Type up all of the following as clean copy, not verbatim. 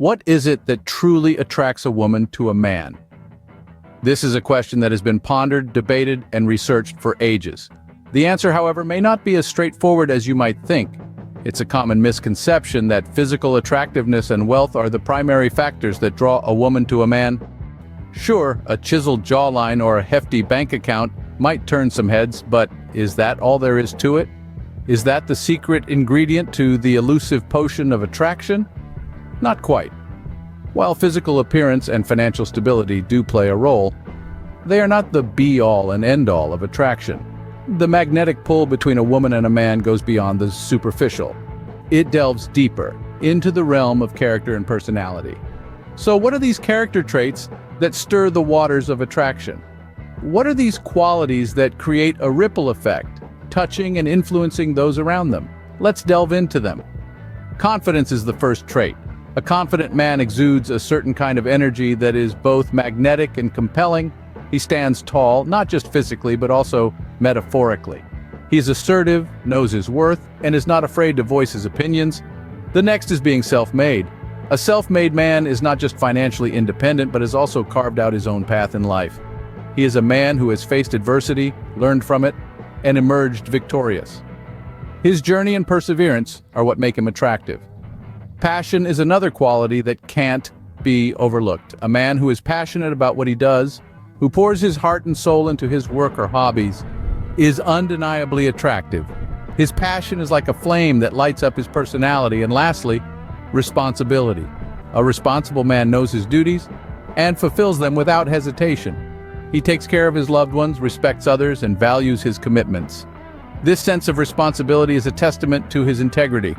What is it that truly attracts a woman to a man? This is a question that has been pondered, debated, and researched for ages. The answer, however, may not be as straightforward as you might think. It's a common misconception that physical attractiveness and wealth are the primary factors that draw a woman to a man. Sure, a chiseled jawline or a hefty bank account might turn some heads, but is that all there is to it? Is that the secret ingredient to the elusive potion of attraction? Not quite. While physical appearance and financial stability do play a role, they are not the be-all and end-all of attraction. The magnetic pull between a woman and a man goes beyond the superficial. It delves deeper into the realm of character and personality. So what are these character traits that stir the waters of attraction? What are these qualities that create a ripple effect, touching and influencing those around them? Let's delve into them. Confidence is the first trait. A confident man exudes a certain kind of energy that is both magnetic and compelling. He stands tall, not just physically, but also metaphorically. He is assertive, knows his worth, and is not afraid to voice his opinions. The next is being self-made. A self-made man is not just financially independent, but has also carved out his own path in life. He is a man who has faced adversity, learned from it, and emerged victorious. His journey and perseverance are what make him attractive. Passion is another quality that can't be overlooked. A man who is passionate about what he does, who pours his heart and soul into his work or hobbies, is undeniably attractive. His passion is like a flame that lights up his personality. And lastly, responsibility. A responsible man knows his duties and fulfills them without hesitation. He takes care of his loved ones, respects others, and values his commitments. This sense of responsibility is a testament to his integrity.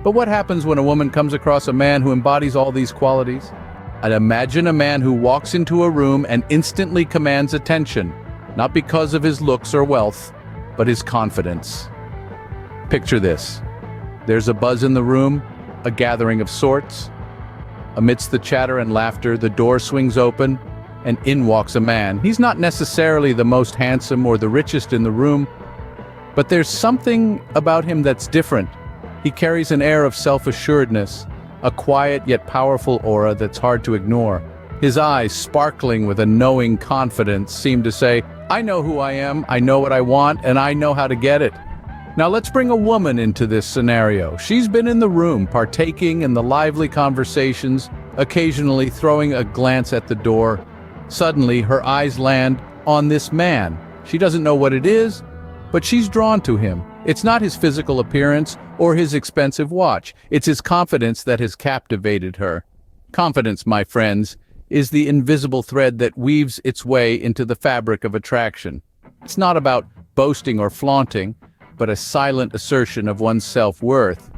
But what happens when a woman comes across a man who embodies all these qualities? I'd imagine a man who walks into a room and instantly commands attention, not because of his looks or wealth, but his confidence. Picture this. There's a buzz in the room, a gathering of sorts. Amidst the chatter and laughter, the door swings open, and in walks a man. He's not necessarily the most handsome or the richest in the room, but there's something about him that's different. He carries an air of self-assuredness, a quiet yet powerful aura that's hard to ignore. His eyes, sparkling with a knowing confidence, seem to say, "I know who I am, I know what I want, and I know how to get it." Now let's bring a woman into this scenario. She's been in the room, partaking in the lively conversations, occasionally throwing a glance at the door. Suddenly, her eyes land on this man. She doesn't know what it is, but she's drawn to him. It's not his physical appearance or his expensive watch. It's his confidence that has captivated her. Confidence, my friends, is the invisible thread that weaves its way into the fabric of attraction. It's not about boasting or flaunting, but a silent assertion of one's self-worth.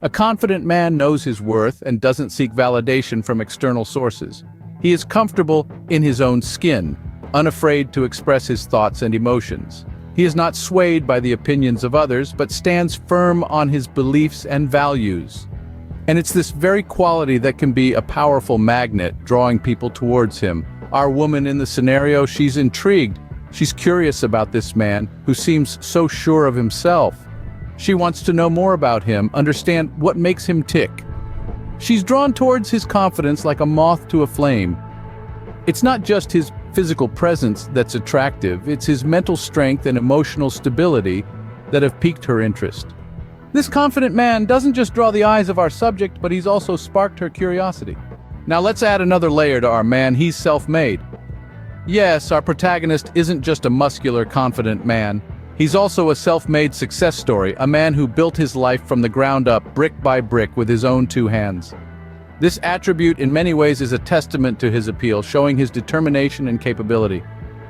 A confident man knows his worth and doesn't seek validation from external sources. He is comfortable in his own skin, unafraid to express his thoughts and emotions. He is not swayed by the opinions of others, but stands firm on his beliefs and values. And it's this very quality that can be a powerful magnet, drawing people towards him. Our woman in the scenario, she's intrigued. She's curious about this man who seems so sure of himself. She wants to know more about him, understand what makes him tick. She's drawn towards his confidence like a moth to a flame. It's not just his physical presence that's attractive, it's his mental strength and emotional stability that have piqued her interest. This confident man doesn't just draw the eyes of our subject, but he's also sparked her curiosity. Now let's add another layer to our man. He's self-made. Yes, our protagonist isn't just a muscular, confident man. He's also a self-made success story, a man who built his life from the ground up, brick by brick, with his own two hands. This attribute in many ways is a testament to his appeal, showing his determination and capability.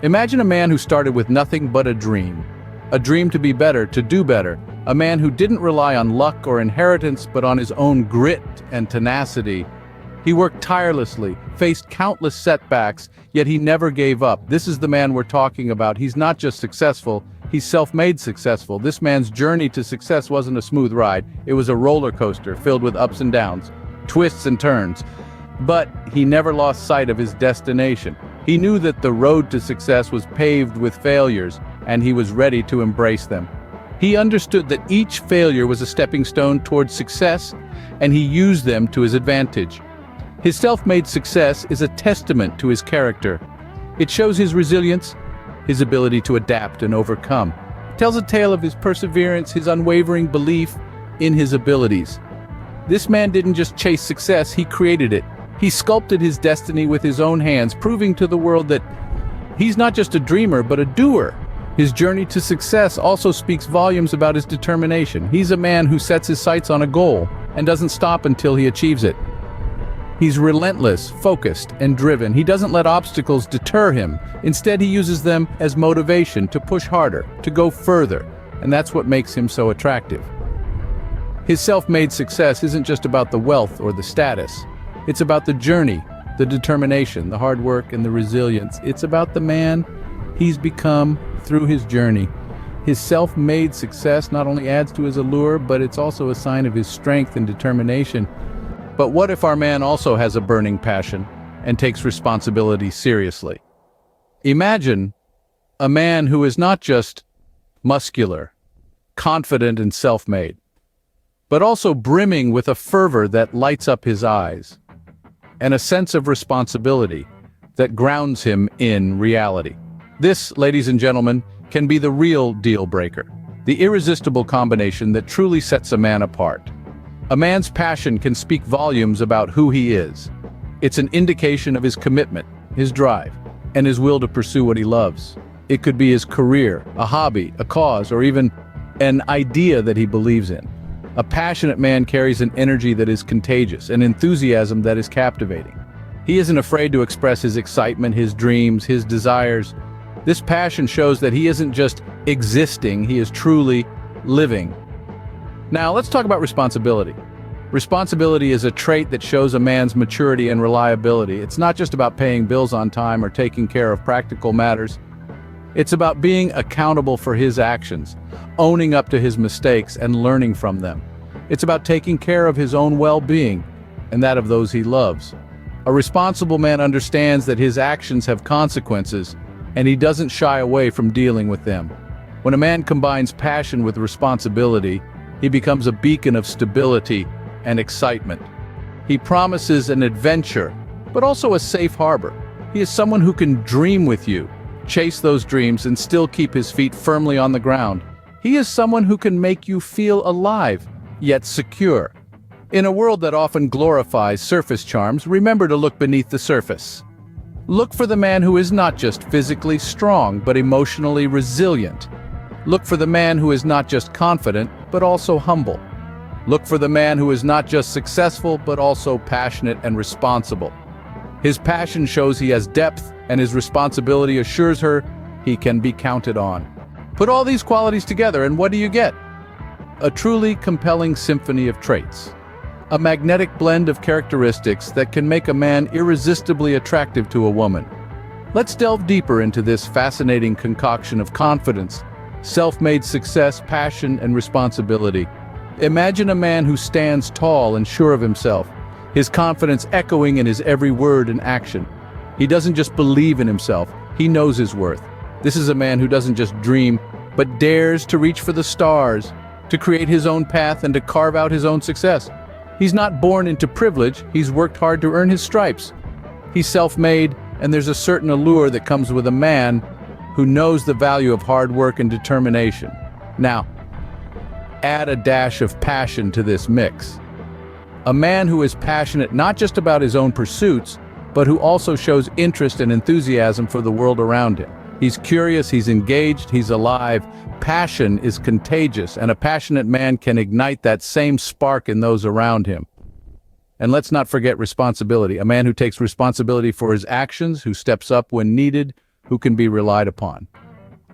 Imagine a man who started with nothing but a dream to be better, to do better, a man who didn't rely on luck or inheritance but on his own grit and tenacity. He worked tirelessly, faced countless setbacks, yet he never gave up. This is the man we're talking about. He's not just successful, he's self-made successful. This man's journey to success wasn't a smooth ride. It was a roller coaster filled with ups and downs, twists and turns. But he never lost sight of his destination. He knew that the road to success was paved with failures, and he was ready to embrace them. He understood that each failure was a stepping stone towards success, and he used them to his advantage. His self-made success is a testament to his character. It shows his resilience, his ability to adapt and overcome. It tells a tale of his perseverance, his unwavering belief in his abilities. This man didn't just chase success, he created it. He sculpted his destiny with his own hands, proving to the world that he's not just a dreamer, but a doer. His journey to success also speaks volumes about his determination. He's a man who sets his sights on a goal and doesn't stop until he achieves it. He's relentless, focused, and driven. He doesn't let obstacles deter him. Instead, he uses them as motivation to push harder, to go further, and that's what makes him so attractive. His self-made success isn't just about the wealth or the status. It's about the journey, the determination, the hard work, and the resilience. It's about the man he's become through his journey. His self-made success not only adds to his allure, but it's also a sign of his strength and determination. But what if our man also has a burning passion and takes responsibility seriously? Imagine a man who is not just muscular, confident and self-made, but also brimming with a fervor that lights up his eyes, and a sense of responsibility that grounds him in reality. This, ladies and gentlemen, can be the real deal breaker, the irresistible combination that truly sets a man apart. A man's passion can speak volumes about who he is. It's an indication of his commitment, his drive, and his will to pursue what he loves. It could be his career, a hobby, a cause, or even an idea that he believes in. A passionate man carries an energy that is contagious, an enthusiasm that is captivating. He isn't afraid to express his excitement, his dreams, his desires. This passion shows that he isn't just existing, he is truly living. Now, let's talk about responsibility. Responsibility is a trait that shows a man's maturity and reliability. It's not just about paying bills on time or taking care of practical matters. It's about being accountable for his actions, owning up to his mistakes and learning from them. It's about taking care of his own well-being and that of those he loves. A responsible man understands that his actions have consequences, and he doesn't shy away from dealing with them. When a man combines passion with responsibility, he becomes a beacon of stability and excitement. He promises an adventure, but also a safe harbor. He is someone who can dream with you, chase those dreams, and still keep his feet firmly on the ground. He is someone who can make you feel alive, yet secure. In a world that often glorifies surface charms, remember to look beneath the surface. Look for the man who is not just physically strong, but emotionally resilient. Look for the man who is not just confident, but also humble. Look for the man who is not just successful, but also passionate and responsible. His passion shows he has depth, and his responsibility assures her he can be counted on. Put all these qualities together, and what do you get? A truly compelling symphony of traits. A magnetic blend of characteristics that can make a man irresistibly attractive to a woman. Let's delve deeper into this fascinating concoction of confidence, self-made success, passion, and responsibility. Imagine a man who stands tall and sure of himself, his confidence echoing in his every word and action. He doesn't just believe in himself, he knows his worth. This is a man who doesn't just dream, but dares to reach for the stars, to create his own path and to carve out his own success. He's not born into privilege, he's worked hard to earn his stripes. He's self-made, and there's a certain allure that comes with a man who knows the value of hard work and determination. Now, add a dash of passion to this mix. A man who is passionate not just about his own pursuits, but who also shows interest and enthusiasm for the world around him. He's curious, he's engaged, he's alive. Passion is contagious, and a passionate man can ignite that same spark in those around him. And let's not forget responsibility. A man who takes responsibility for his actions, who steps up when needed, who can be relied upon.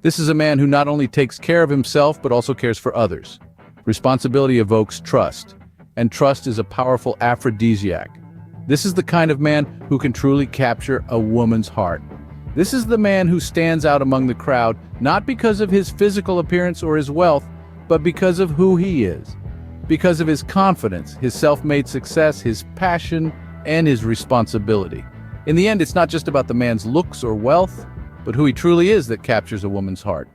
This is a man who not only takes care of himself, but also cares for others. Responsibility evokes trust, and trust is a powerful aphrodisiac. This is the kind of man who can truly capture a woman's heart. This is the man who stands out among the crowd, not because of his physical appearance or his wealth, but because of who he is. Because of his confidence, his self-made success, his passion, and his responsibility. In the end, it's not just about the man's looks or wealth, but who he truly is that captures a woman's heart.